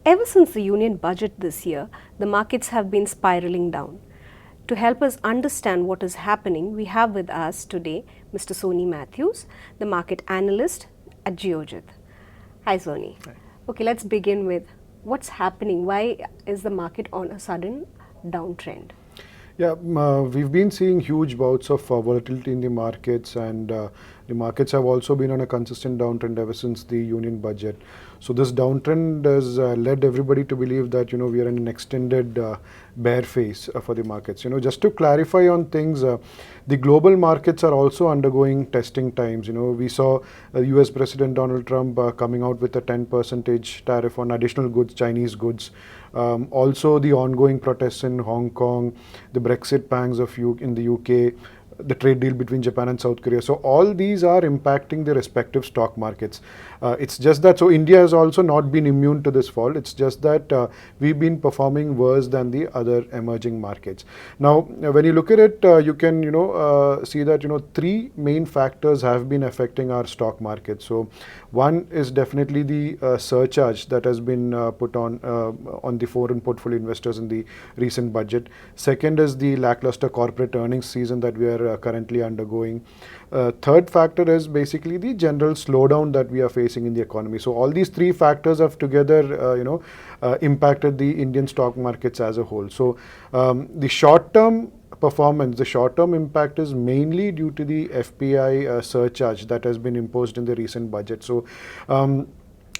Ever since the union budget this year, the markets have been spiraling down. To help us understand what is happening, we have with us today Mr. Sony Mathews, the market analyst at Geojit. Hi, Sony. Hi. Okay, let's begin with what's happening. Why is the market on a sudden downtrend? Yeah, we've been seeing huge bouts of volatility in the markets, and the markets have also been on a consistent downtrend ever since the union budget. So this downtrend has led everybody to believe that we are in an extended bear phase for the markets. Just to clarify on things, the global markets are also undergoing testing times. We saw U.S. President Donald Trump coming out with a 10% tariff on additional goods, Chinese goods. Also, the ongoing protests in Hong Kong, the Brexit pangs in the UK, the trade deal between Japan and South Korea. So all these are impacting the respective stock markets. It's just that, so India has also not been immune to this fall. It's just that we've been performing worse than the other emerging markets. Now, when you look at it, you can see that three main factors have been affecting our stock market. So one is definitely the surcharge that has been put on the foreign portfolio investors in the recent budget. Second is the lackluster corporate earnings season that we are currently undergoing. Third factor is basically the general slowdown that we are facing in the economy. So all these three factors have together, impacted the Indian stock markets as a whole. So the short-term performance, the short-term impact is mainly due to the FPI surcharge that has been imposed in the recent budget. So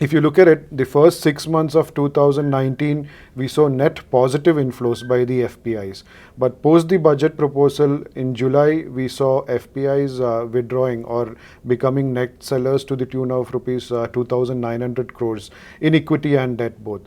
if you look at it, the first 6 months of 2019, we saw net positive inflows by the FPIs. But post the budget proposal in July, we saw FPIs withdrawing or becoming net sellers to the tune of rupees 2,900 crores in equity and debt both.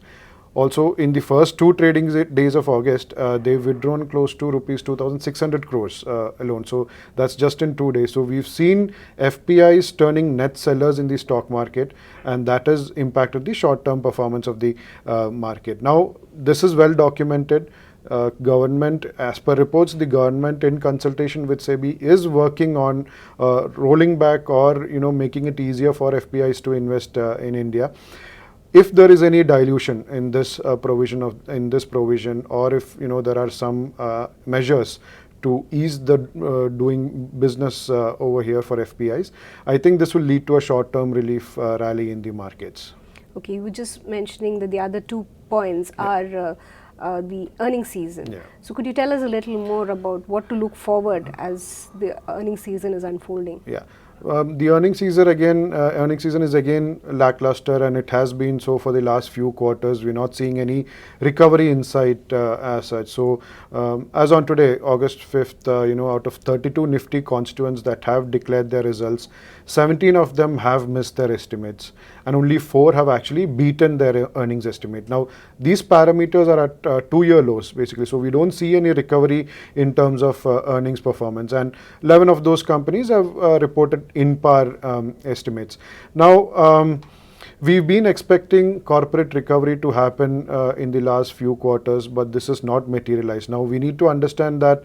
Also, in the first two trading days of August, they've withdrawn close to rupees 2,600 crores alone. So that's just in 2 days. So we've seen FPIs turning net sellers in the stock market, and that has impacted the short-term performance of the market. Now, this is well documented. Government, as per reports, the government in consultation with SEBI is working on rolling back or making it easier for FPIs to invest in India. If there is any dilution in this provision, or if there are some measures to ease the doing business over here for FPIs, I think this will lead to a short-term relief rally in the markets. Okay, you were just mentioning that the other 2 points are the earnings season. Yeah. So could you tell us a little more about what to look forward as the earnings season is unfolding? Yeah. The earnings season is again lackluster, and it has been so for the last few quarters. We're not seeing any recovery in sight as such. So as on today, August 5th, out of 32 Nifty constituents that have declared their results, 17 of them have missed their estimates, and only 4 have actually beaten their earnings estimate. Now, these parameters are at 2-year lows, basically. So we don't see any recovery in terms of earnings performance, and 11 of those companies have reported in par estimates. Now, we've been expecting corporate recovery to happen in the last few quarters, but this is not materialized. Now, we need to understand that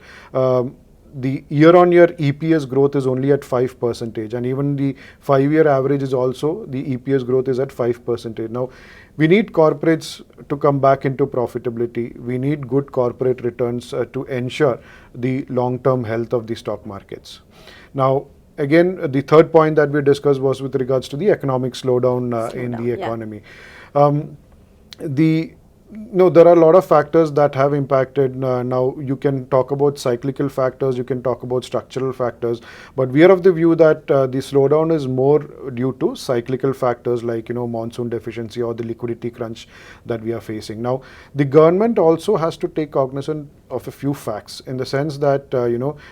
the year-on-year EPS growth is only at 5%, and even the 5-year average is also, the EPS growth is at 5%. Now, we need corporates to come back into profitability. We need good corporate returns to ensure the long-term health of the stock markets. Now, again, the third point that we discussed was with regards to the economic slowdown in the economy. Yeah. There are a lot of factors that have impacted. Now, you can talk about cyclical factors, you can talk about structural factors, but we are of the view that the slowdown is more due to cyclical factors like monsoon deficiency or the liquidity crunch that we are facing. Now, the government also has to take cognizance of a few facts, in the sense that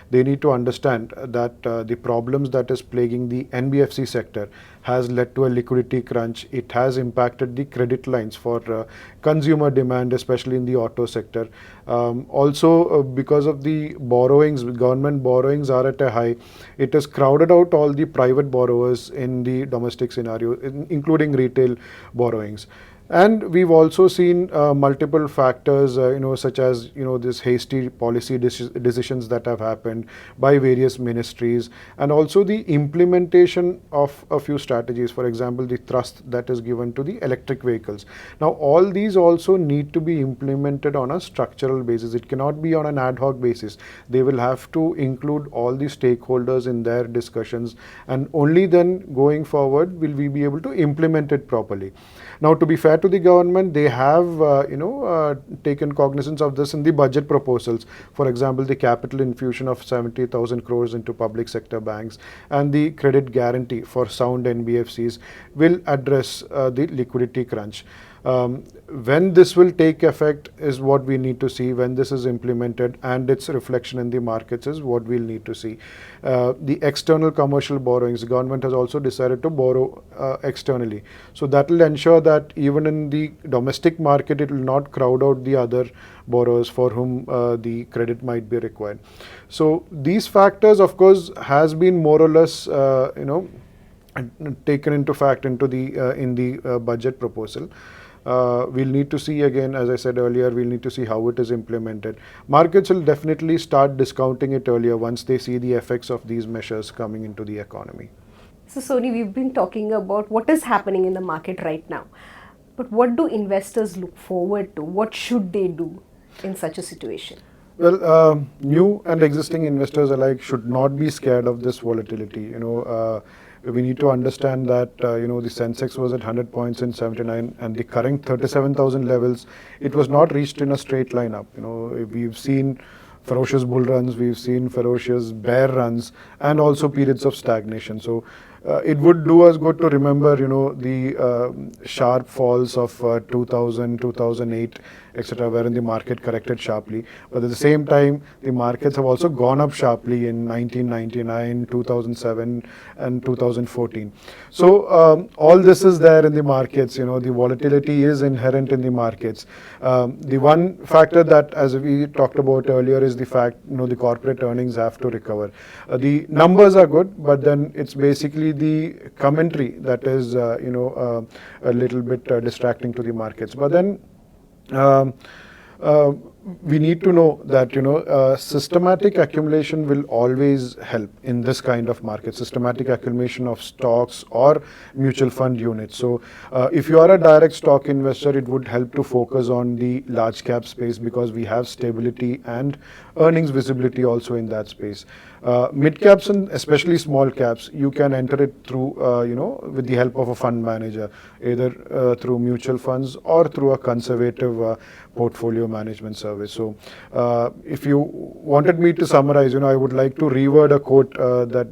they need to understand that the problems that is plaguing the NBFC sector has led to a liquidity crunch. It has impacted the credit lines for consumer demand, especially in the auto sector. Also, because of the borrowings, government borrowings are at a high. It has crowded out all the private borrowers in the domestic scenario, including retail borrowings. And we've also seen multiple factors, such as this hasty policy decisions that have happened by various ministries, and also the implementation of a few strategies. For example, the thrust that is given to the electric vehicles. Now, all these also need to be implemented on a structural basis. It cannot be on an ad hoc basis. They will have to include all the stakeholders in their discussions, and only then going forward will we be able to implement it properly. Now, to be fair to the government, they have taken cognizance of this in the budget proposals. For example, the capital infusion of 70,000 crores into public sector banks and the credit guarantee for sound NBFCs will address the liquidity crunch. When this will take effect is what we need to see. When this is implemented and its reflection in the markets is what we'll need to see. The external commercial borrowings, the government has also decided to borrow externally. So that will ensure that even in the domestic market, it will not crowd out the other borrowers for whom the credit might be required. So these factors, of course, has been more or less, taken into fact into the in the budget proposal. We'll need to see again, as I said earlier, we'll need to see how it is implemented. Markets will definitely start discounting it earlier once they see the effects of these measures coming into the economy. So Sony, we've been talking about what is happening in the market right now. But what do investors look forward to? What should they do in such a situation? Well, new and existing investors alike should not be scared of this volatility. We need to understand that the Sensex was at 100 points in 79, and the current 37,000 levels, it was not reached in a straight line up. We've seen ferocious bull runs, we've seen ferocious bear runs, and also periods of stagnation. So it would do us good to remember, the sharp falls of 2000, 2008, etc., wherein the market corrected sharply. But at the same time, the markets have also gone up sharply in 1999, 2007, and 2014. So all this is there in the markets. The volatility is inherent in the markets. The one factor that, as we talked about earlier, is the fact, the corporate earnings have to recover. The numbers are good, but then it's basically the commentary that is, a little bit distracting to the markets. But then we need to know that systematic accumulation will always help in this kind of market. Systematic accumulation of stocks or mutual fund units. So if you are a direct stock investor, it would help to focus on the large cap space because we have stability and earnings visibility also in that space. Mid caps and especially small caps, you can enter it through with the help of a fund manager, either through mutual funds or through a conservative portfolio management service. So if you wanted me to summarize, I would like to reword a quote that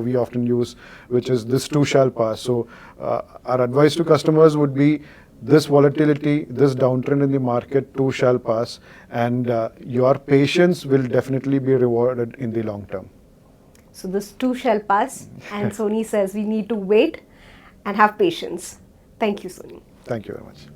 we often use, which is, "This too shall pass." So our advice to customers would be, this volatility, this downtrend in the market too shall pass, and your patience will definitely be rewarded in the long term. So this too shall pass, and Sony says we need to wait and have patience. Thank you, Sony. Thank you very much.